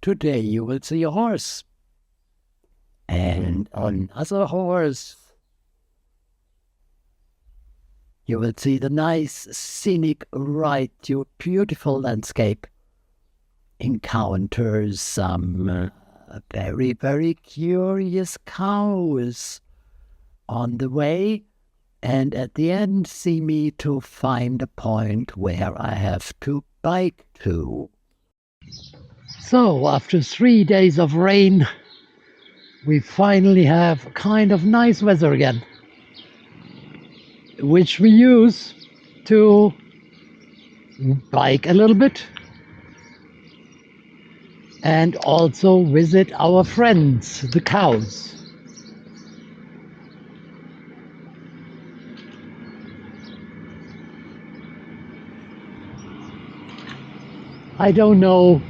Today you will see a horse, and another horse. You will see the nice scenic ride to a beautiful landscape. Encounter some very, very curious cows on the way, and at the end see me to find a point where I have to bike to. So, after 3 days of rain, we finally have kind of nice weather again, which we use to bike a little bit and also visit our friends, the cows. I don't know